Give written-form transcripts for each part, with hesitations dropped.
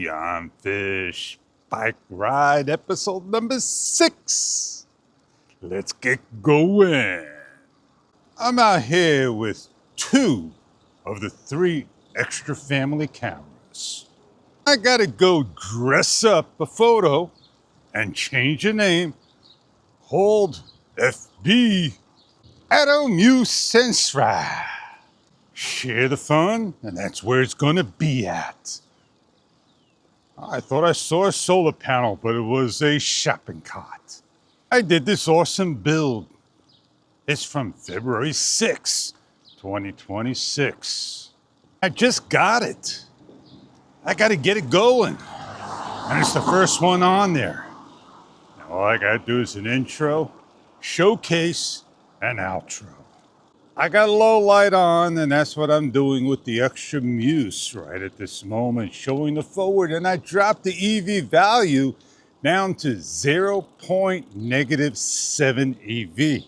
on Fish Bike Ride episode number 6. Let's get going. I'm out here with 2 of the 3 extra family cameras. I gotta go dress up a photo and change the name. Hold FB Addo Muse Sensra. Share the fun, and that's where it's gonna be at. I thought I saw a solar panel, but it was a shopping cart. I did this awesome build. It's from February 6, 2026. I just got it. I gotta get it going. And it's the first one on there. Now all I gotta do is an intro, showcase, and outro. I got a low light on, and that's what I'm doing with the extra Muse right at this moment, showing the forward, and I dropped the EV value down to -0.7 EV.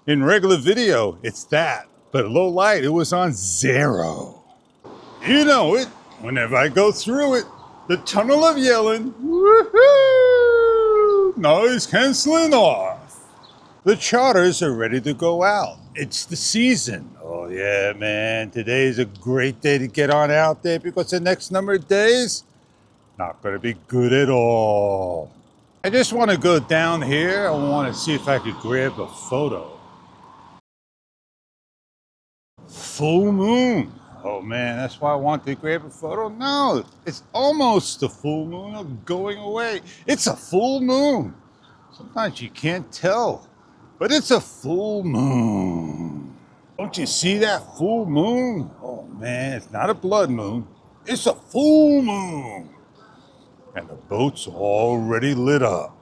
In regular video, it's that, but low light, it was on 0. You know it, whenever I go through it, the tunnel of yelling, woohoo, noise canceling off. The charters are ready to go out. It's the season. Oh yeah, man. Today's a great day to get on out there because the next number of days, not going to be good at all. I just want to go down here. I want to see if I could grab a photo. Full moon. Oh man, that's why I want to grab a photo. No, it's almost a full moon of going away. It's a full moon. Sometimes you can't tell. But it's a full moon. Don't you see that full moon? Oh man, it's not a blood moon. It's a full moon. And the boat's already lit up.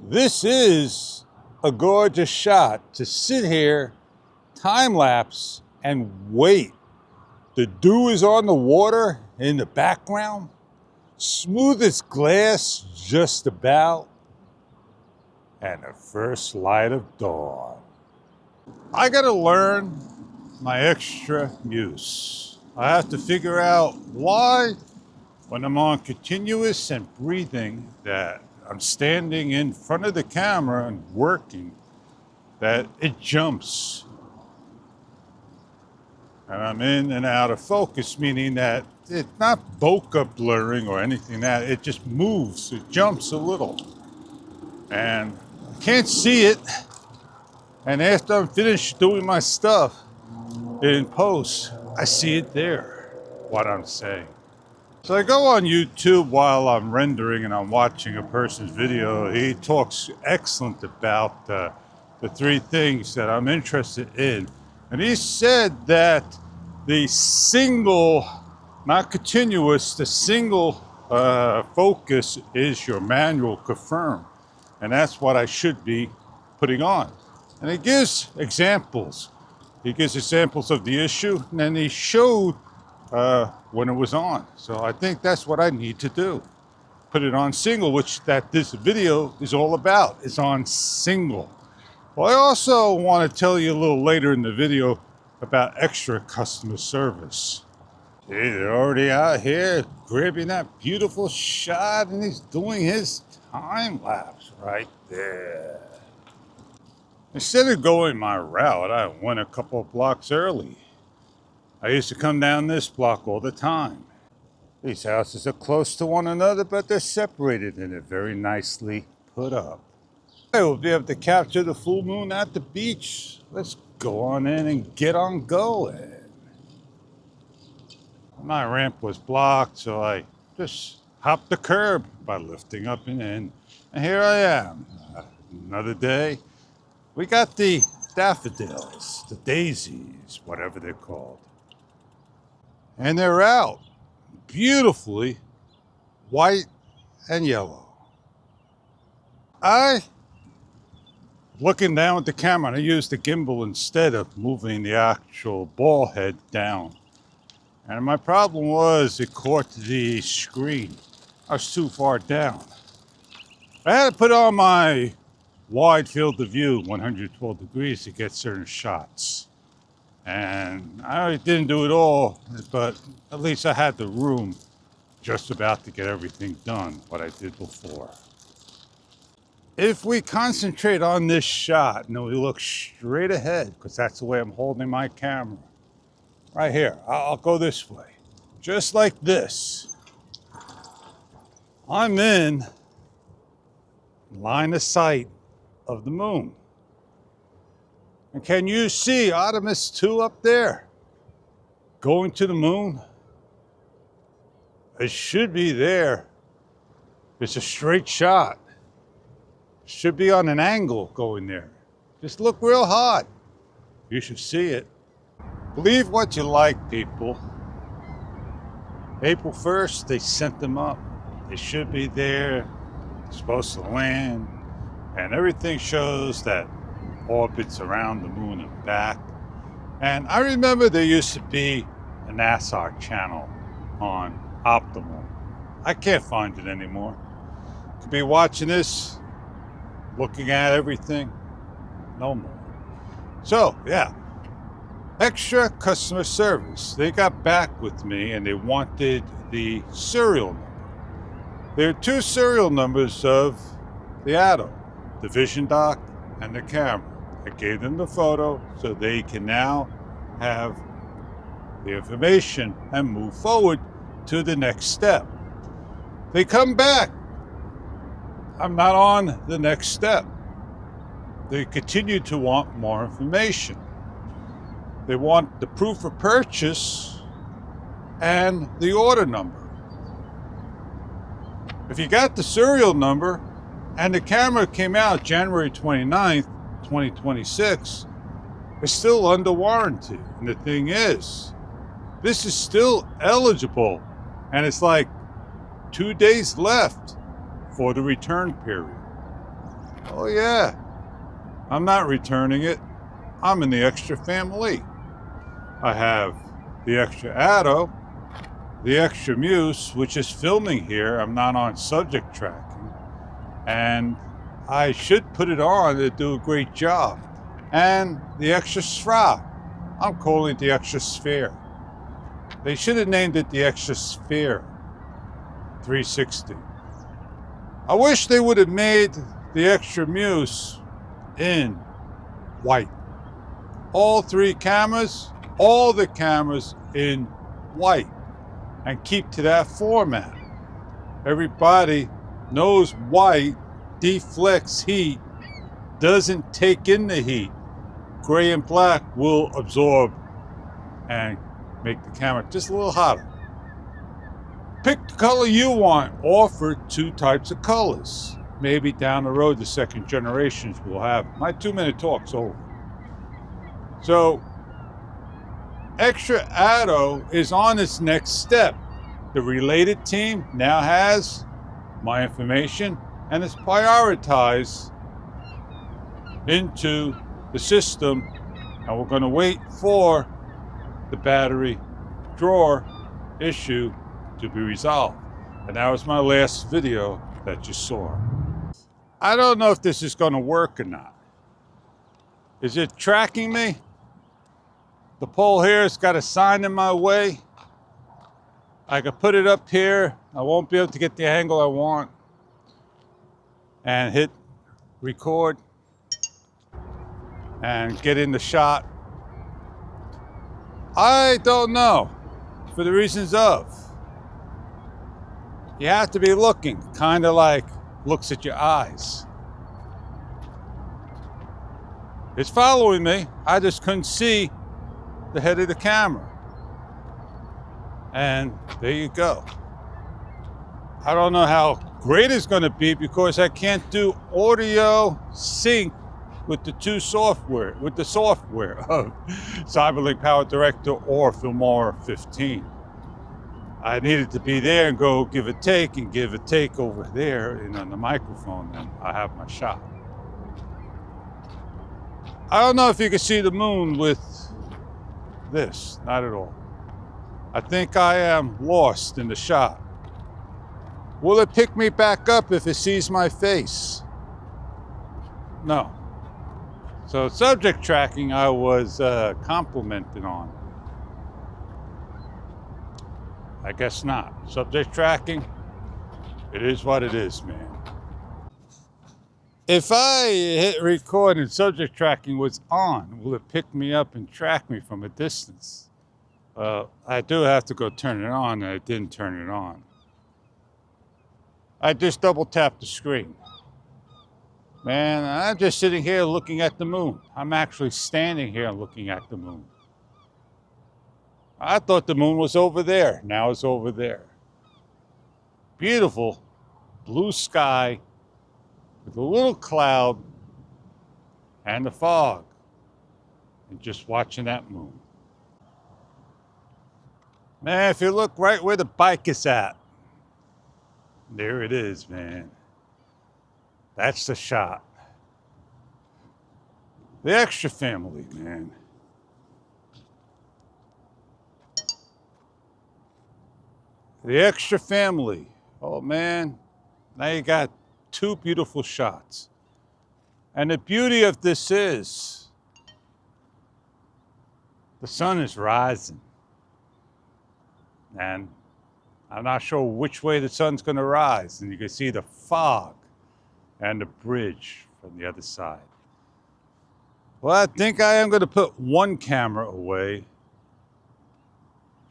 This is a gorgeous shot to sit here, time lapse, and wait. The dew is on the water in the background. Smooth as glass, just about. And the first light of dawn. I gotta learn my extra Muse. I have to figure out why, when I'm on continuous and breathing, that I'm standing in front of the camera and working, that it jumps. And I'm in and out of focus, meaning that it's not bokeh blurring or anything that, it just moves, it jumps a little. And can't see it, and after I'm finished doing my stuff in post, I see it there, what I'm saying. So I go on YouTube while I'm rendering and I'm watching a person's video. He talks excellent about the 3 things that I'm interested in. And he said that the single, not continuous, the single focus is your manual confirm. And that's what I should be putting on. And he gives examples. He gives examples of the issue, and then he showed when it was on. So I think that's what I need to do. Put it on single, which that this video is all about. It's on single. Well, I also want to tell you a little later in the video about extra customer service. Hey, they're already out here grabbing that beautiful shot, and he's doing his time lapse right there. Instead of going my route, I went a couple of blocks early. I used to come down this block all the time. These houses are close to one another, but they're separated and they're very nicely put up. I will be able to capture the full moon at the beach. Let's go on in and get on going. My ramp was blocked, so I just hopped the curb by lifting up and in. And here I am, another day. We got the daffodils, the daisies, whatever they're called. And they're out, beautifully white and yellow. Looking down at the camera, I used the gimbal instead of moving the actual ball head down. And my problem was it caught the screen. I was too far down. I had to put on my wide field of view, 112 degrees, to get certain shots. And I didn't do it all, but at least I had the room just about to get everything done, what I did before. If we concentrate on this shot and we look straight ahead, because that's the way I'm holding my camera, right here, I'll go this way, just like this. I'm in line of sight of the moon. And can you see Artemis 2 up there going to the moon? It should be there. It's a straight shot. Should be on an angle going there. Just look real hard. You should see it. Believe what you like, people. April 1st, they sent them up. They should be there. They're supposed to land. And everything shows that orbits around the moon and back. And I remember there used to be a NASA channel on Optimal. I can't find it anymore. Could be watching this, looking at everything. No more. So, yeah. Extra customer service. They got back with me and they wanted the serial number. There are two serial numbers of the Atto, the vision dock and the camera. I gave them the photo so they can now have the information and move forward to the next step. They come back. I'm not on the next step. They continue to want more information. They want the proof of purchase and the order number. If you got the serial number and the camera came out January 29th, 2026, it's still under warranty. And the thing is, this is still eligible. And it's like 2 days left for the return period. Oh yeah, I'm not returning it. I'm in the extra family. I have the extra Atto, the extra Muse, which is filming here. I'm not on subject tracking. And I should put it on to do a great job. And the extra Sra. I'm calling it the extra Sphere. They should have named it the extra Sphere 360. I wish they would have made the extra Muse in white. All three cameras, all the cameras in white, and keep to that format. Everybody knows white deflects heat, doesn't take in the heat. Gray and black will absorb and make the camera just a little hotter. Pick the color you want. Offer two types of colors. Maybe down the road the second generations will have. My 2-minute talk's over. So extra Atto is on its next step. The related team now has my information and it's prioritized into the system, and we're going to wait for the battery drawer issue to be resolved. And that was my last video that you saw. I don't know if this is going to work or not. Is it tracking me? The pole here has got a sign in my way. I could put it up here. I won't be able to get the angle I want. And hit record and get in the shot. I don't know, for the reasons of, you have to be looking, kind of like looks at your eyes. It's following me. I just couldn't see the head of the camera. And there you go. I don't know how great it's going to be because I can't do audio sync with the software of Cyberlink PowerDirector or Filmora 15. I needed to be there and go give a take over there and on the microphone, and I have my shot. I don't know if you can see the moon with this, not at all. I think I am lost in the shot. Will it pick me back up if it sees my face? No. So subject tracking I was complimented on. I guess not. Subject tracking, it is what it is, man. If I hit record and subject tracking was on, will it pick me up and track me from a distance? Well, I do have to go turn it on, and I didn't turn it on. I just double tapped the screen. Man, I'm just sitting here looking at the moon. I'm actually standing here looking at the moon. I thought the moon was over there. Now it's over there. Beautiful blue sky with a little cloud and the fog. And just watching that moon. Man, if you look right where the bike is at, there it is, man. That's the shot. The Extra family, man. The Extra family. Oh, man. Now you got two beautiful shots. And the beauty of this is the sun is rising. And I'm not sure which way the sun's going to rise. And you can see the fog and the bridge from the other side. Well, I think I am going to put one camera away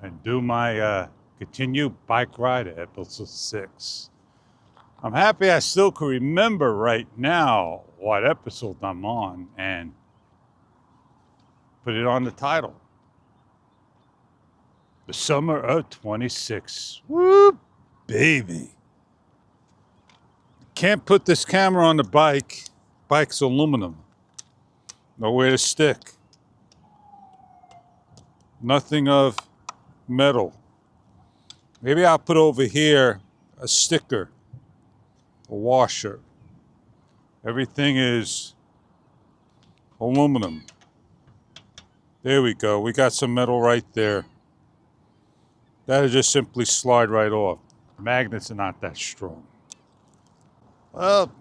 and do my continued bike ride at episode 6. I'm happy I still can remember right now what episode I'm on and put it on the title. The summer of 26. Whoop, baby. Can't put this camera on the bike. Bike's aluminum. Nowhere to stick. Nothing of metal. Maybe I'll put over here a sticker, a washer. Everything is aluminum. There we go. We got some metal right there. That'll just simply slide right off. Magnets are not that strong. Well,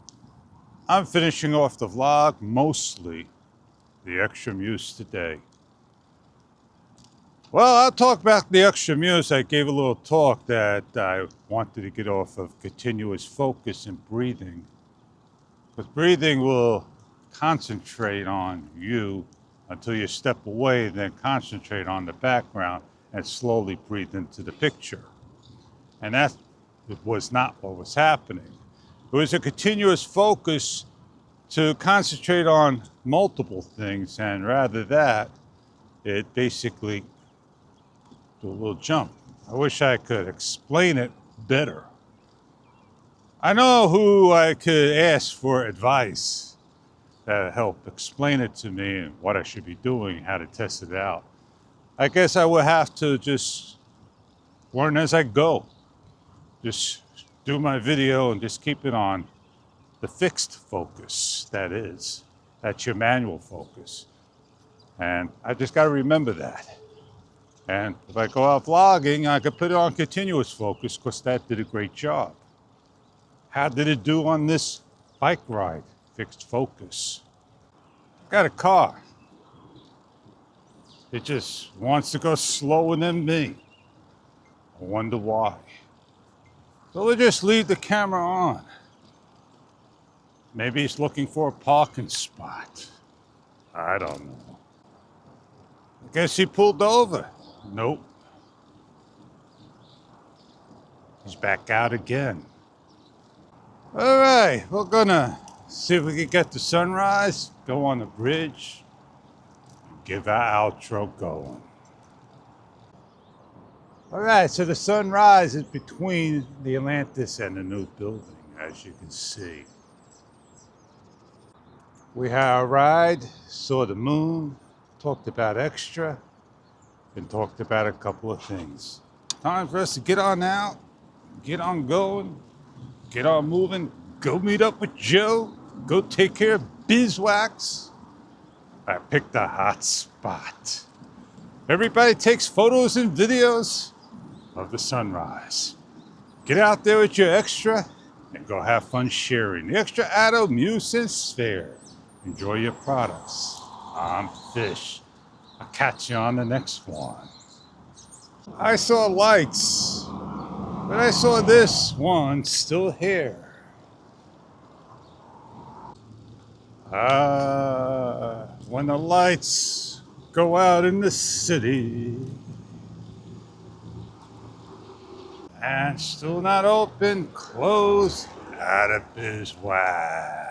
I'm finishing off the vlog, mostly the Extra Muse today. Well, I'll talk about the Extra Muse. I gave a little talk that I wanted to get off of continuous focus and breathing. Because breathing will concentrate on you until you step away, then concentrate on the background and slowly breathe into the picture. And that was not what was happening. It was a continuous focus to concentrate on multiple things, and rather that, it basically do a little jump. I wish I could explain it better. I know who I could ask for advice that help explain it to me and what I should be doing, how to test it out. I guess I would have to just learn as I go. Just do my video and just keep it on the fixed focus, that is. That's your manual focus. And I just got to remember that. And if I go out vlogging, I could put it on continuous focus because that did a great job. How did it do on this bike ride? Fixed focus. Got a car. It just wants to go slower than me. I wonder why. So we'll just leave the camera on. Maybe he's looking for a parking spot. I don't know. I guess he pulled over. Nope. He's back out again. All right, we're gonna see if we can get the sunrise, go on the bridge, and give our outro going. All right, so the sunrise is between the Atlantis and the new building, as you can see. We had a ride, saw the moon, talked about Extra, and talked about a couple of things. Time for us to get on out, get on going, get on moving, go meet up with Joe, go take care of beeswax. I picked a hot spot. Everybody takes photos and videos of the sunrise. Get out there with your Extra and go have fun sharing. The Extra Addo, Muse, and Sphere. Enjoy your products. I'm Fish. I'll catch you on the next one. I saw lights, but I saw this one still here. When the lights go out in the city and still not open, closed, out of biz. Wow.